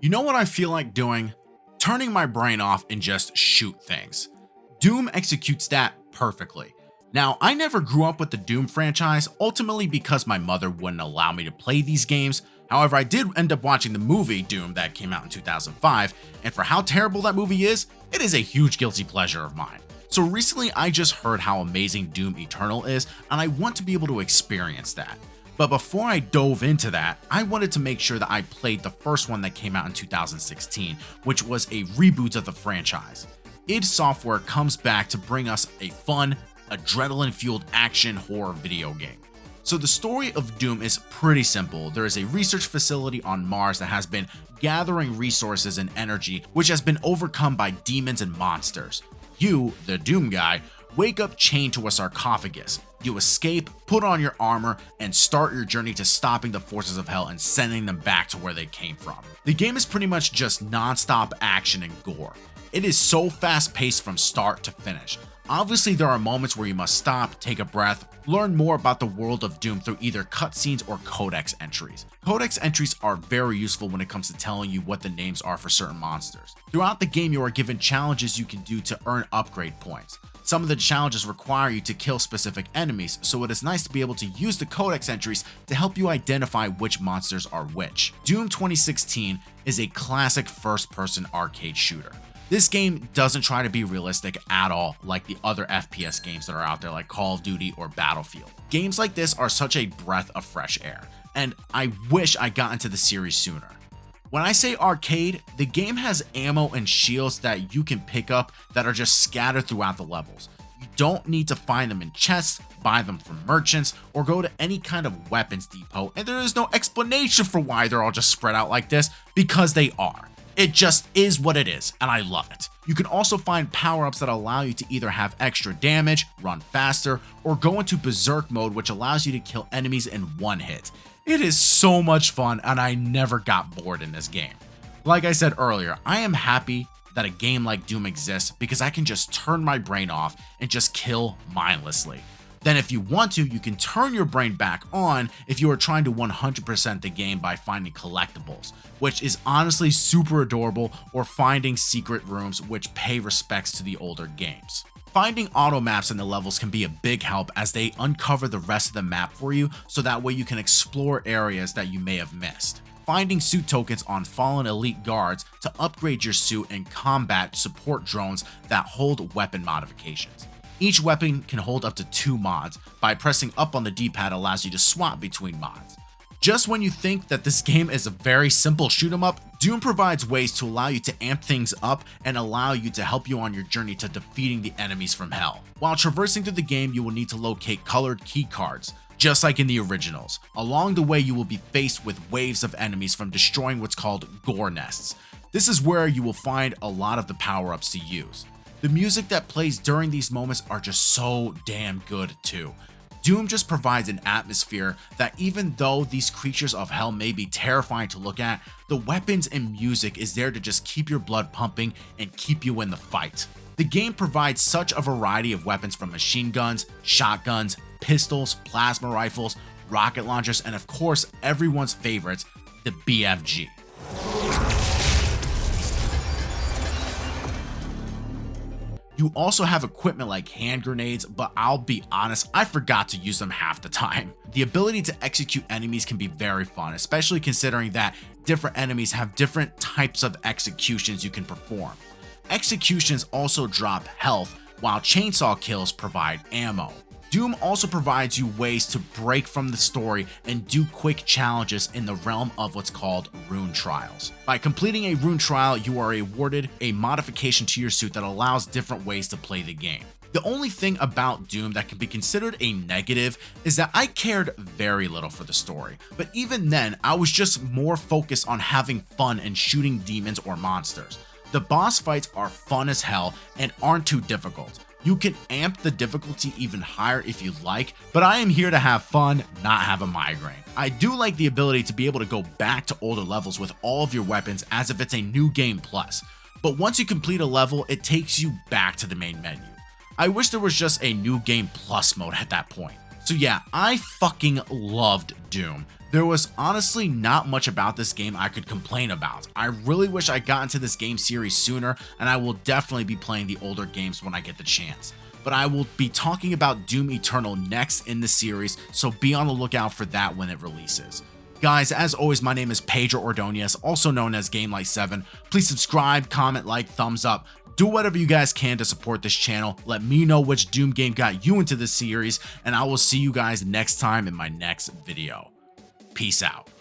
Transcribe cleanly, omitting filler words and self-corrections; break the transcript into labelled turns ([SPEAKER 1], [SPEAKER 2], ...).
[SPEAKER 1] You know what I feel like doing? Turning my brain off and just shoot things. Doom executes that perfectly. Now, I never grew up with the Doom franchise, ultimately because my mother wouldn't allow me to play these games. However, I did end up watching the movie Doom that came out in 2005, and for how terrible that movie is, it is a huge guilty pleasure of mine. So recently I just heard how amazing Doom Eternal is, and I want to be able to experience that. But before I dove into that, I wanted to make sure that I played the first one that came out in 2016, which was a reboot of the franchise. id Software comes back to bring us a fun, adrenaline-fueled action horror video game. So the story of Doom is pretty simple. There is a research facility on Mars that has been gathering resources and energy, which has been overcome by demons and monsters. You, the Doom guy, wake up chained to a sarcophagus. You escape, put on your armor, and start your journey to stopping the forces of hell and sending them back to where they came from. The game is pretty much just non-stop action and gore. It is so fast-paced from start to finish. Obviously, there are moments where you must stop, take a breath, learn more about the world of Doom through either cutscenes or codex entries. Codex entries are very useful when it comes to telling you what the names are for certain monsters. Throughout the game, you are given challenges you can do to earn upgrade points. Some of the challenges require you to kill specific enemies, so it is nice to be able to use the codex entries to help you identify which monsters are which. Doom 2016 is a classic first-person arcade shooter. This game doesn't try to be realistic at all like the other FPS games that are out there like Call of Duty or Battlefield. Games like this are such a breath of fresh air, and I wish I got into the series sooner. When I say arcade, the game has ammo and shields that you can pick up that are just scattered throughout the levels. You don't need to find them in chests, buy them from merchants, or go to any kind of weapons depot, and there is no explanation for why they're all just spread out like this, because they are. It just is what it is, and I love it. You can also find power-ups that allow you to either have extra damage, run faster, or go into berserk mode, which allows you to kill enemies in one hit. It is so much fun, and I never got bored in this game. Like I said earlier, I am happy that a game like Doom exists because I can just turn my brain off and just kill mindlessly. Then if you want to, you can turn your brain back on if you are trying to 100% the game by finding collectibles, which is honestly super adorable, or finding secret rooms which pay respects to the older games. Finding auto maps in the levels can be a big help as they uncover the rest of the map for you, so that way you can explore areas that you may have missed. Finding suit tokens on fallen elite guards to upgrade your suit and combat support drones that hold weapon modifications. Each weapon can hold up to 2 mods. By pressing up on the D-pad allows you to swap between mods. Just when you think that this game is a very simple shoot 'em up, Doom provides ways to allow you to amp things up and allow you to help you on your journey to defeating the enemies from hell. While traversing through the game, you will need to locate colored key cards, just like in the originals. Along the way, you will be faced with waves of enemies from destroying what's called gore nests. This is where you will find a lot of the power-ups to use. The music that plays during these moments are just so damn good too. Doom just provides an atmosphere that even though these creatures of hell may be terrifying to look at, the weapons and music is there to just keep your blood pumping and keep you in the fight. The game provides such a variety of weapons from machine guns, shotguns, pistols, plasma rifles, rocket launchers, and of course everyone's favorites, the BFG. You also have equipment like hand grenades, but I'll be honest, I forgot to use them half the time. The ability to execute enemies can be very fun, especially considering that different enemies have different types of executions you can perform. Executions also drop health, while chainsaw kills provide ammo. Doom also provides you ways to break from the story and do quick challenges in the realm of what's called rune trials. By completing a rune trial, you are awarded a modification to your suit that allows different ways to play the game. The only thing about Doom that can be considered a negative is that I cared very little for the story, but even then I was just more focused on having fun and shooting demons or monsters. The boss fights are fun as hell and aren't too difficult. You can amp the difficulty even higher if you like, but I am here to have fun, not have a migraine. I do like the ability to be able to go back to older levels with all of your weapons as if it's a new game plus, but once you complete a level, it takes you back to the main menu. I wish there was just a new game plus mode at that point. So yeah, I fucking loved Doom. there was honestly not much about this game I could complain about. I really wish I got into this game series sooner, and I will definitely be playing the older games when I get the chance. But I will be talking about Doom Eternal next in the series, so be on the lookout for that when it releases. Guys, as always, my name is Pedro Ordonez, also known as GL7. Please subscribe, comment, like, thumbs up. Do whatever you guys can to support this channel. Let me know which Doom game got you into this series, and I will see you guys next time in my next video. Peace out.